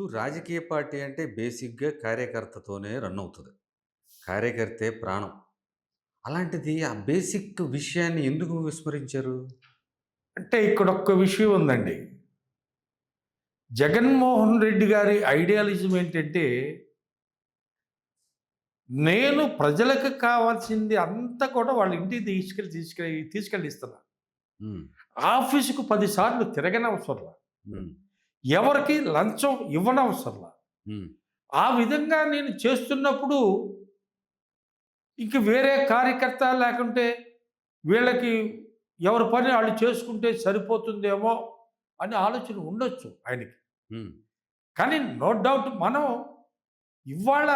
ఇప్పుడు రాజకీయ పార్టీ అంటే బేసిక్‌గా కార్యకర్తతోనే రన్ అవుతది. కార్యకర్తే ప్రాణం. అలాంటిది ఆ బేసిక్ విషయాన్ని ఎందుకు విస్మరించారు? అంటే ఇక్కడ ఒక్క విషయం ఉందండి. జగన్మోహన్ రెడ్డి గారి ఐడియాలిజం ఏంటంటే, నేను ప్రజలకు కావాల్సింది అంతా కూడా వాళ్ళ ఇంటికి తీసుకెళ్ళి ఇస్తున్నా. హ్మ్. ఆఫీస్‌కు 10 సార్లు తిరగనవసరంలా. హ్మ్. ఎవరికీ లంచం ఇవ్వనవసరంలా. హ్మ్. ఆ విధంగా నేను చేస్తున్నప్పుడు ఇంక వేరే కార్యకర్త లేకుంటే వీళ్ళకి ఎవరి పని ఆళ్ళు చేసుకుంటే సరిపోతుందేమో అనే ఆలోచన ఉండొచ్చు ఆయనకి. హ్మ్. కానీ నో డౌట్ మనం ఇవాళ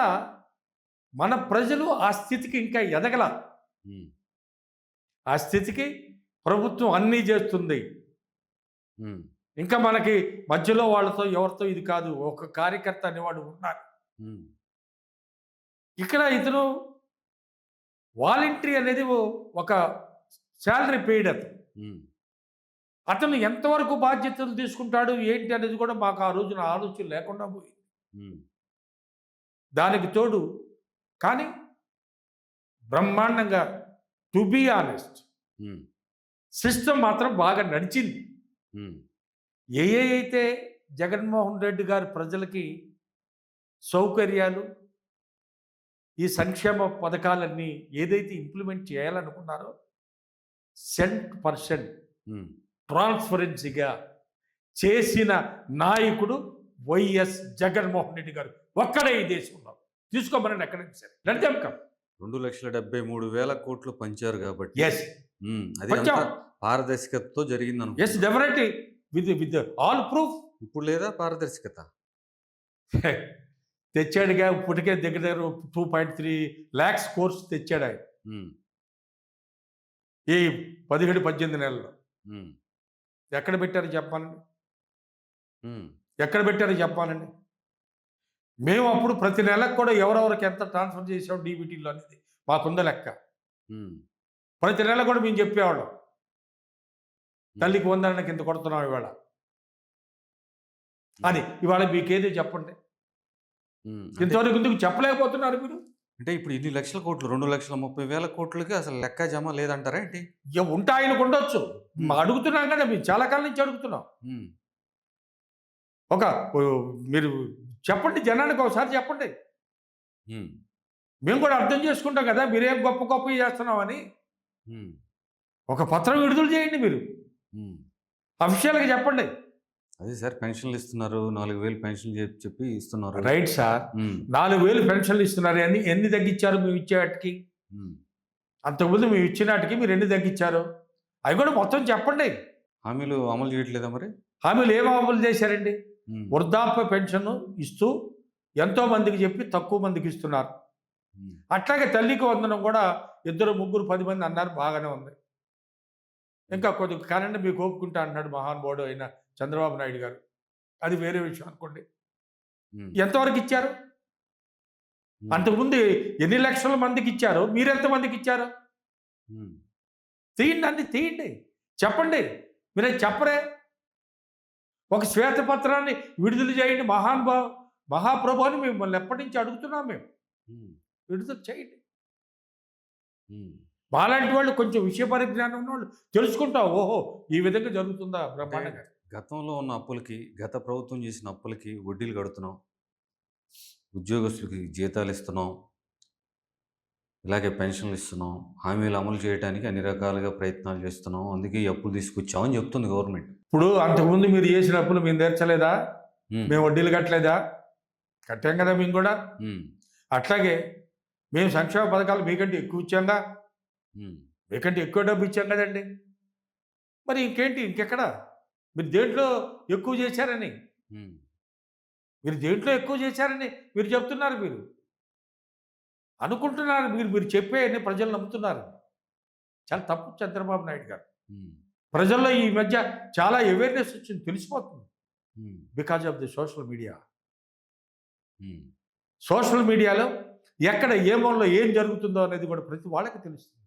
మన ప్రజలు ఆ స్థితికి ఇంకా ఎదగల. హ్మ్. ఆ స్థితికి ప్రభుత్వం అన్నీ చేస్తుంది. హ్మ్. ఇంకా మనకి మధ్యలో వాళ్ళతో ఎవరితో ఇది కాదు. ఒక కార్యకర్త అనేవాడు ఉండాలి. హ్మ్. ఇక్కడ ఇతను వాలంటరీ అనేది ఒక సాలరీ పెయిడ్ అతను. హ్మ్. అతను ఎంతవరకు బాధ్యతలు తీసుకుంటాడు ఏంటి అనేది కూడా మాకు ఆ రోజున ఆలోచన లేకుండా పోయింది. హ్మ్. దానికి తోడు కానీ బ్రహ్మాండంగా టు బీ ఆనెస్ట్ హ్మ్. సిస్టమ్ మాత్రం బాగా నడిచింది. హ్మ్. అయితే జగన్మోహన్ రెడ్డి గారు ప్రజలకి సౌకర్యాలు, ఈ సంక్షేమ పథకాలన్నీ ఏదైతే ఇంప్లిమెంట్ చేయాలనుకున్నారో 100% హ్మ్. ట్రాన్స్‌పరెన్సీగా చేసిన నాయకుడు వైఎస్ జగన్మోహన్ రెడ్డి గారు. ఒక్కడే ఈ దేశంలో. తీసుకోమనండి ఎక్కడైనా సరే. Let them come. 2,73,000,00,00,000 పంచారు గాబట్టి యెస్. అది అంతా కొంచెం పారదర్శకతతో యెస్ జరిగిందనుకుంటున్నారు. Definitely with all proof. ఇప్పుడు లేదా పారదర్శకత? తెచ్చాడుగా ఇప్పటికే దగ్గర దగ్గర 2.3 లాక్స్ కోర్స్ తెచ్చాడాయన. హ్మ్. ఈ 17, 18 నెలల్లో. హ్మ్. ఎక్కడ పెట్టారో చెప్పాలండి? హ్మ్. ఎక్కడ పెట్టారో చెప్పాలండి? మేము అప్పుడు ప్రతి నెలకు కూడా ఎవరెవరికి ఎంత ట్రాన్స్‌ఫర్ చేసాం డీబీటీలో అనేది మాకుంది లెక్క. హ్మ్. ప్రతి నెల కూడా మేము చెప్పేవాళ్ళం. హ్మ్. తల్లికి వందనానికి ఇంత కొడుతున్నాం ఇవాళ. హ్మ్. అది. ఇవాళ మీకేదో చెప్పండి. అంటే ఇంతవరకు ఎందుకు చెప్పలేకపోతున్నారు మీరు? అంటే ఇప్పుడు ఇన్ని లక్షల కోట్లు 2,30,000,00,000 అసలు లెక్క జమ లేదంటారా ఏంటి? ఉంటే ఆయనకు ఉండొచ్చు. హ్మ్. అడుగుతున్నాం కదా! మేము చాలా కాలం నుంచి అడుగుతున్నాం. హ్మ్. ఒక ఓ మీరు చెప్పండి జనానికి ఒకసారి చెప్పండి. హ్మ్. మేము కూడా అర్థం చేసుకుంటాం కదా! మీరేం గొప్ప గొప్పవి చేస్తున్నామని. హ్మ్. ఒక పత్రం విడుదల చేయండి మీరు. హ్మ్. అఫీషియల్‌గా చెప్పండి. అదే సార్ పెన్షన్‌లిస్తున్నారు. 4,000 పెన్షన్ చెప్పి ఇస్తున్నారు. Right sir. హ్మ్. 4,000 పెన్షన్‌లు ఇస్తున్నారు. ఎన్ని ఎన్ని తగ్గించారు మేము ఇచ్చే వాటికి? హ్మ్. అంతకుముందు మేము ఇచ్చిన ఆటికి మీరు ఎన్ని తగ్గించారు? అవి కూడా మొత్తం చెప్పండి. హామీలు అమలు చేయట్లేదా మరి? హామీలు ఏం అమలు చేశారండి? హ్మ్. వృద్ధాప్య పెన్షన్ ఇస్తూ ఎంతో మందికి చెప్పి తక్కువ మందికి ఇస్తున్నారు. హ్మ్. అట్లాగే తల్లికి వందనం కూడా ఇద్దరు, ముగ్గురు, 10 మంది అన్నారు బాగానే ఉంది. హ్మ్. ఇంకా కొద్దిగా కానండి మీకు ఓపుకుంటా అంటున్నాడు మహానుభావుడు అయిన చంద్రబాబు నాయుడు గారు. అది వేరే విషయం అనుకోండి. హ్మ్. ఎంతవరకు ఇచ్చారు? హ్మ్. అంతకుముందు ఎన్ని లక్షల మందికి ఇచ్చారు? మీరెంత మందికి ఇచ్చారు? హ్మ్. తీయండి అన్ని తీయండి. చెప్పండి. మీరేం చెప్పరే? ఒక శ్వేతపత్రాన్ని విడుదల చేయండి మహాప్రభు అని మిమ్మల్ని ఎప్పటినుంచి అడుగుతున్నాం మేము. హ్మ్. విడుదల చేయండి. హ్మ్. మాలాంటి వాళ్ళు కొంచెం విషయ పరిజ్ఞానం ఉన్నోళ్ళు తెలుసుకుంటాం. ఓహో! ఈ విధంగా జరుగుతుందా అంటే బ్రహ్మాండంగా. గతంలో ఉన్న అప్పులకి, గత ప్రభుత్వం చేసిన అప్పులకి వడ్డీలు కడుతున్నాం. ఉద్యోగస్తులకి జీతాలిస్తున్నాం. ఇలాగే పెన్షన్‌లిస్తున్నాం. హామీలు అమలు చేయడానికి అన్ని రకాలుగా ప్రయత్నాలు చేస్తున్నాం. అందుకే ఈ అప్పులు తీసుకొచ్చామని చెప్తుంది గవర్నమెంట్. ఇప్పుడు అంతకుముందు మీరు చేసిన అప్పులు మేము తీర్చలేదా? హ్మ్. మేము వడ్డీలు కట్టలేదా? కట్టాం కదా మేము గూడా. హ్మ్. అట్లాగే మేము సంక్షేమ పథకాలు మీకంటే ఎక్కువ ఇచ్చాంగా. హ్మ్. మీకంటే ఎక్కువ డబ్బు ఇచ్చాం కదండీ! మరి ఇంకేంటి ఇంకెక్కడ? మీరు దేంట్లో ఎక్కువ చేశారని, హ్మ్. మీరు దేంట్లో ఎక్కువ చేశారని మీరు చెప్తున్నారు మీరు. అనుకుంటున్నారు మీరు మీరు చెప్పేయన్ని ప్రజలు నమ్ముతున్నారు. చాలా తప్పు చంద్రబాబు నాయుడు గారు. హ్మ్. ప్రజల్లో ఈ మధ్య చాలా అవేర్‌నెస్ వచ్చింది తెలిసిపోతుంది. హ్మ్. Because of the social media. హ్మ్. సోషల్ మీడియాలో ఎక్కడ ఏ మూలలో ఏం జరుగుతుందో అనేది కూడా ప్రతి వాళ్ళకి తెలుస్తుంది.